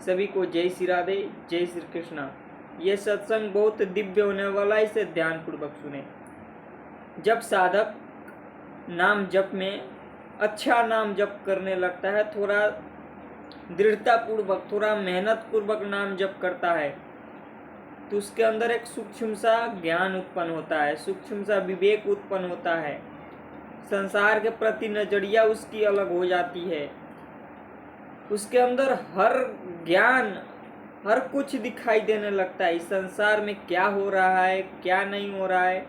सभी को जय श्री राधे, जय श्री कृष्णा। ये सत्संग बहुत दिव्य होने वाला है, इसे ध्यानपूर्वक सुने। जब साधक नाम जप में अच्छा नाम जप करने लगता है, थोड़ा दृढ़ता पूर्वक, थोड़ा मेहनत पूर्वक नाम जप करता है, तो उसके अंदर एक सूक्ष्म सा ज्ञान उत्पन्न होता है, सूक्ष्म सा विवेक उत्पन्न होता है। संसार के प्रति नजरिया उसकी अलग हो जाती है। उसके अंदर हर ज्ञान, हर कुछ दिखाई देने लगता है। इस संसार में क्या हो रहा है, क्या नहीं हो रहा है।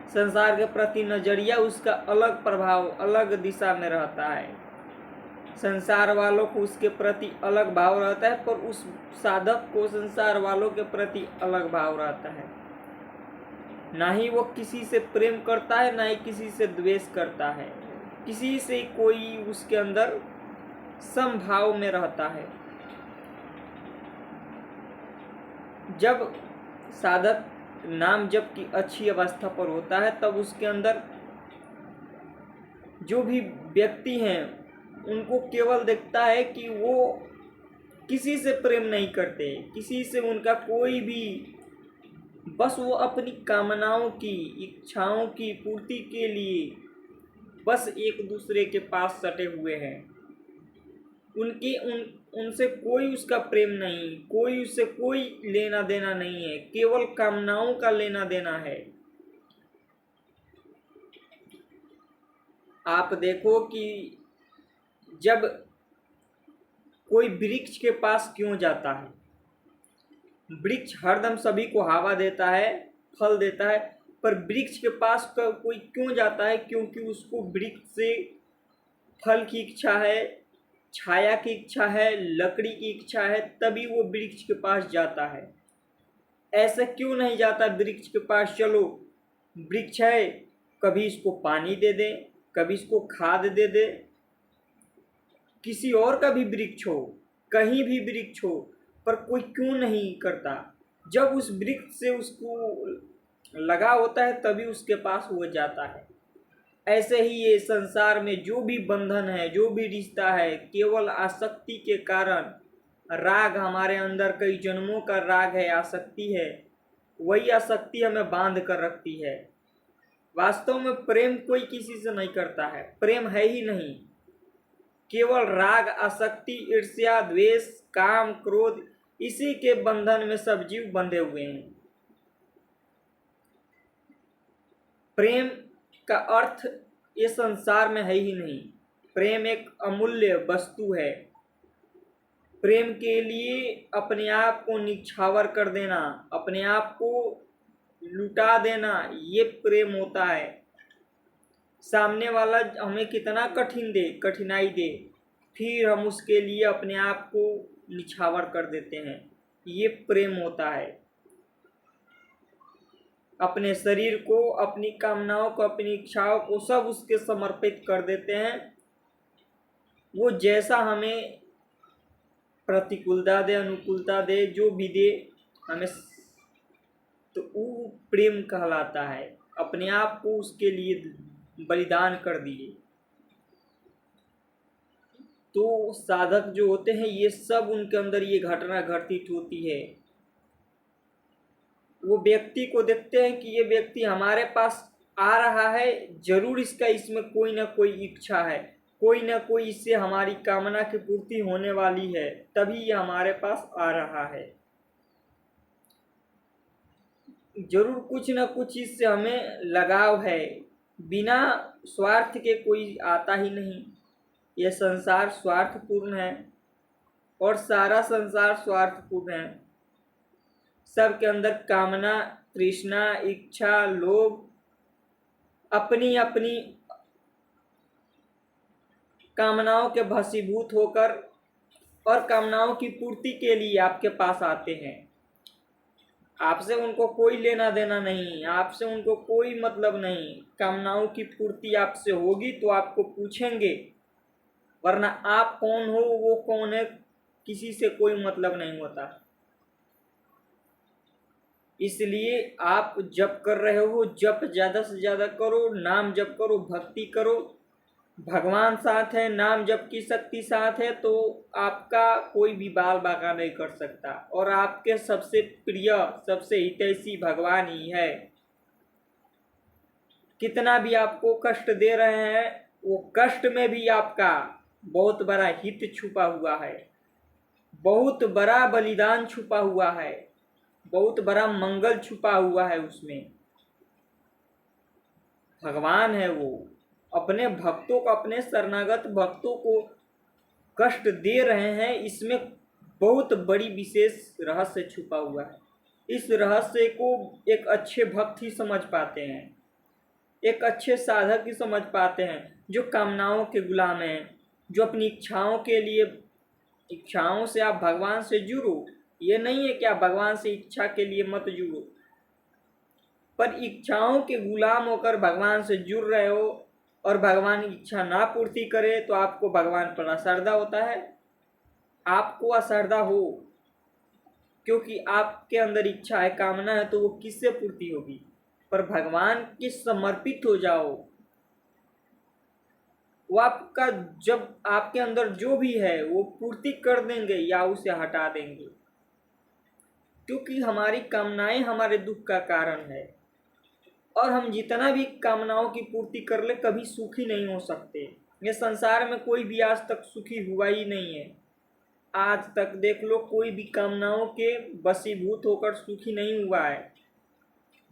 संसार के प्रति नजरिया उसका अलग प्रभाव, अलग दिशा में रहता है। संसार वालों को उसके प्रति अलग भाव रहता है, पर उस साधक को संसार वालों के प्रति अलग भाव रहता है। ना ही वो किसी से प्रेम करता है, ना ही किसी से द्वेष करता है। किसी से कोई उसके अंदर समभाव में रहता है। जब साधक नाम जप की अच्छी अवस्था पर होता है, तब उसके अंदर जो भी व्यक्ति हैं उनको केवल देखता है कि वो किसी से प्रेम नहीं करते, किसी से उनका कोई भी, बस वो अपनी कामनाओं की, इच्छाओं की पूर्ति के लिए बस एक दूसरे के पास सटे हुए हैं। उनसे कोई उसका प्रेम नहीं, कोई उससे कोई लेना देना नहीं है, केवल कामनाओं का लेना देना है। आप देखो कि जब कोई वृक्ष के पास क्यों जाता है, वृक्ष हरदम सभी को हवा देता है, फल देता है, पर वृक्ष के पास कोई क्यों जाता है? क्योंकि उसको वृक्ष से फल की इच्छा है, छाया की इच्छा है, लकड़ी की इच्छा है, तभी वो वृक्ष के पास जाता है। ऐसा क्यों नहीं जाता वृक्ष के पास? चलो वृक्ष है, कभी इसको पानी दे दे, कभी इसको खाद दे दे। किसी और का भी वृक्ष हो, कहीं भी वृक्ष हो, पर कोई क्यों नहीं करता? जब उस वृक्ष से उसको लगा होता है, तभी उसके पास वो जाता है। ऐसे ही ये संसार में जो भी बंधन है, जो भी रिश्ता है, केवल आसक्ति के कारण, राग हमारे अंदर कई जन्मों का राग है, आसक्ति है, वही आसक्ति हमें बांध कर रखती है। वास्तव में प्रेम कोई किसी से नहीं करता है, प्रेम है ही नहीं। केवल राग, आसक्ति, ईर्ष्या, द्वेष, काम, क्रोध, इसी के बंधन में सब जीव बंधे हुए हैं। प्रेम का अर्थ ये संसार में है ही नहीं। प्रेम एक अमूल्य वस्तु है। प्रेम के लिए अपने आप को निछावर कर देना, अपने आप को लुटा देना, ये प्रेम होता है। सामने वाला हमें कितना कठिनाई दे, फिर हम उसके लिए अपने आप को निछावर कर देते हैं, ये प्रेम होता है। अपने शरीर को, अपनी कामनाओं को, अपनी इच्छाओं को सब उसके समर्पित कर देते हैं। वो जैसा हमें प्रतिकूलता दे, अनुकूलता दे, जो भी दे हमें, तो वो प्रेम कहलाता है। अपने आप को उसके लिए बलिदान कर दिए। तो साधक जो होते हैं, ये सब उनके अंदर ये घटना घटित होती है। वो व्यक्ति को देखते हैं कि ये व्यक्ति हमारे पास आ रहा है, जरूर इसका इसमें कोई ना कोई इच्छा है, कोई ना कोई इससे हमारी कामना की पूर्ति होने वाली है, तभी ये हमारे पास आ रहा है। जरूर कुछ ना कुछ इससे हमें लगाव है। बिना स्वार्थ के कोई आता ही नहीं। यह संसार स्वार्थपूर्ण है और सारा संसार स्वार्थपूर्ण है। सबके अंदर कामना, तृष्णा, इच्छा, लोभ, अपनी अपनी कामनाओं के भसीभूत होकर और कामनाओं की पूर्ति के लिए आपके पास आते हैं। आपसे उनको कोई लेना देना नहीं, आपसे उनको कोई मतलब नहीं। कामनाओं की पूर्ति आपसे होगी तो आपको पूछेंगे, वरना आप कौन हो, वो कौन है, किसी से कोई मतलब नहीं होता। इसलिए आप जप कर रहे हो, जप ज़्यादा से ज़्यादा करो, नाम जप करो, भक्ति करो, भगवान साथ है, नाम जप की शक्ति साथ है, तो आपका कोई भी बाल बांका नहीं कर सकता। और आपके सबसे प्रिय, सबसे हितैषी भगवान ही है। कितना भी आपको कष्ट दे रहे हैं, वो कष्ट में भी आपका बहुत बड़ा हित छुपा हुआ है, बहुत बड़ा बलिदान छुपा हुआ है, बहुत बड़ा मंगल छुपा हुआ है उसमें। भगवान है वो, अपने भक्तों को, अपने शरणागत भक्तों को कष्ट दे रहे हैं, इसमें बहुत बड़ी विशेष रहस्य छुपा हुआ है। इस रहस्य को एक अच्छे भक्त ही समझ पाते हैं, एक अच्छे साधक ही समझ पाते हैं, जो कामनाओं के गुलाम हैं, जो अपनी इच्छाओं के लिए, इच्छाओं से आप भगवान से जुड़ो। ये नहीं है कि आप भगवान से इच्छा के लिए मत जुड़ो, पर इच्छाओं के गुलाम होकर भगवान से जुड़ रहे हो और भगवान की इच्छा ना पूर्ति करे तो आपको भगवान पर असरदा होता है। आपको असरदा हो क्योंकि आपके अंदर इच्छा है, कामना है, तो वो किससे पूर्ति होगी? पर भगवान के समर्पित हो जाओ, वो आपका, जब आपके अंदर जो भी है वो पूर्ति कर देंगे या उसे हटा देंगे। क्योंकि हमारी कामनाएं हमारे दुख का कारण है, और हम जितना भी कामनाओं की पूर्ति कर ले कभी सुखी नहीं हो सकते। ये संसार में कोई भी आज तक सुखी हुआ ही नहीं है। आज तक देख लो, कोई भी कामनाओं के वशीभूत होकर सुखी नहीं हुआ है।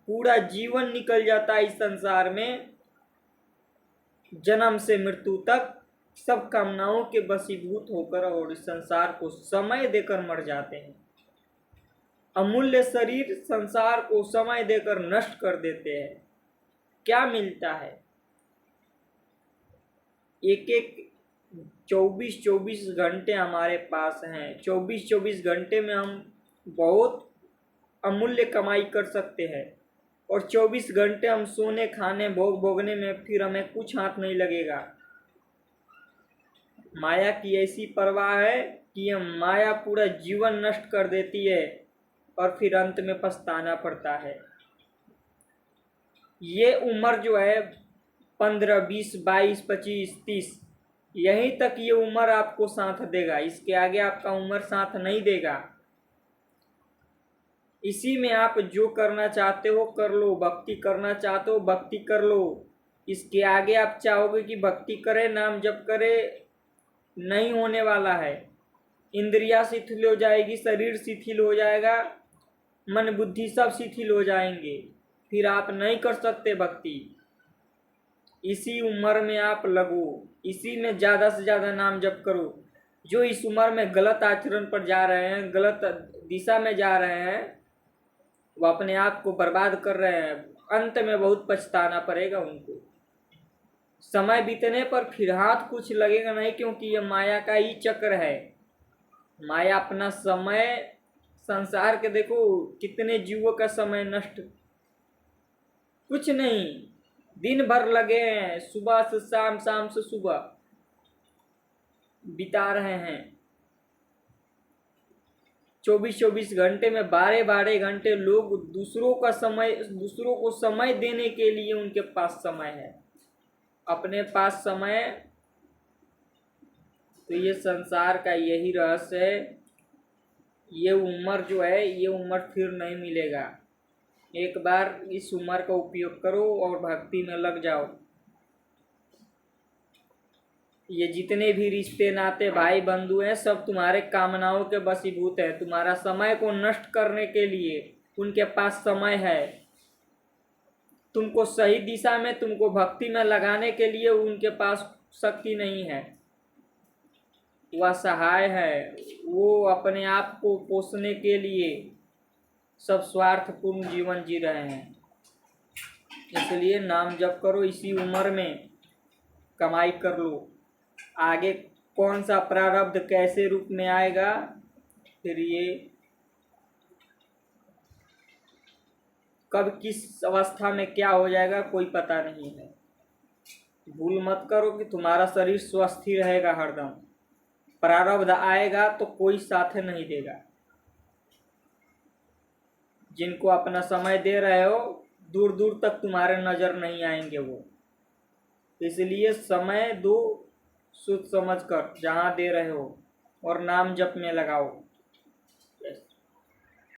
पूरा जीवन निकल जाता है इस संसार में, जन्म से मृत्यु तक सब कामनाओं के वशीभूत होकर और इस संसार को समय देकर मर जाते हैं। अमूल्य शरीर संसार को समय देकर नष्ट कर देते हैं। क्या मिलता है? एक एक 24-24 घंटे हमारे पास हैं। 24-24 घंटे में हम बहुत अमूल्य कमाई कर सकते हैं, और 24 घंटे हम सोने, खाने, भोग भोगने में फिर हमें कुछ हाथ नहीं लगेगा। माया की ऐसी परवाह है कि यह माया पूरा जीवन नष्ट कर देती है और फिर अंत में पछताना पड़ता है। ये उम्र जो है 15, 20, 22, 25, 30, यहीं तक ये उम्र आपको साथ देगा। इसके आगे आपका उम्र साथ नहीं देगा। इसी में आप जो करना चाहते हो कर लो, भक्ति करना चाहते हो भक्ति कर लो। इसके आगे आप चाहोगे कि भक्ति करे, नाम जप करे, नहीं होने वाला है। इंद्रियां शिथिल हो जाएगी, शरीर शिथिल हो जाएगा, मन बुद्धि सब शिथिल हो जाएंगे, फिर आप नहीं कर सकते भक्ति। इसी उम्र में आप लगो, इसी में ज़्यादा से ज़्यादा नाम जप करो। जो इस उम्र में गलत आचरण पर जा रहे हैं, गलत दिशा में जा रहे हैं, वो अपने आप को बर्बाद कर रहे हैं। अंत में बहुत पछताना पड़ेगा उनको। समय बीतने पर फिर हाथ कुछ लगेगा नहीं, क्योंकि ये माया का ही चक्र है। माया अपना समय, संसार के देखो कितने जीवों का समय नष्ट, कुछ नहीं, दिन भर लगे हैं, सुबह से शाम, शाम से सुबह बिता रहे हैं। 24-24 घंटे में 12-12 घंटे लोग दूसरों का समय, दूसरों को समय देने के लिए उनके पास समय है। अपने पास समय, तो ये संसार का यही रहस्य है। ये उम्र जो है, ये उम्र फिर नहीं मिलेगा। एक बार इस उम्र का उपयोग करो और भक्ति में लग जाओ। ये जितने भी रिश्ते नाते, भाई बंधु हैं, सब तुम्हारे कामनाओं के वशीभूत है। तुम्हारा समय को नष्ट करने के लिए उनके पास समय है। तुमको सही दिशा में, तुमको भक्ति में लगाने के लिए उनके पास शक्ति नहीं है। वह सहाय है, वो अपने आप को पोषने के लिए सब स्वार्थपूर्ण जीवन जी रहे हैं। इसलिए नाम जप करो, इसी उम्र में कमाई कर लो। आगे कौन सा प्रारब्ध कैसे रूप में आएगा, फिर ये कब किस अवस्था में क्या हो जाएगा कोई पता नहीं है। भूल मत करो कि तुम्हारा शरीर स्वस्थ ही रहेगा हरदम। प्रारब्ध आएगा तो कोई साथ नहीं देगा। जिनको अपना समय दे रहे हो, दूर दूर तक तुम्हारे नजर नहीं आएंगे वो। इसलिए समय दो सोच समझ कर जहाँ दे रहे हो और नाम जप में लगाओ।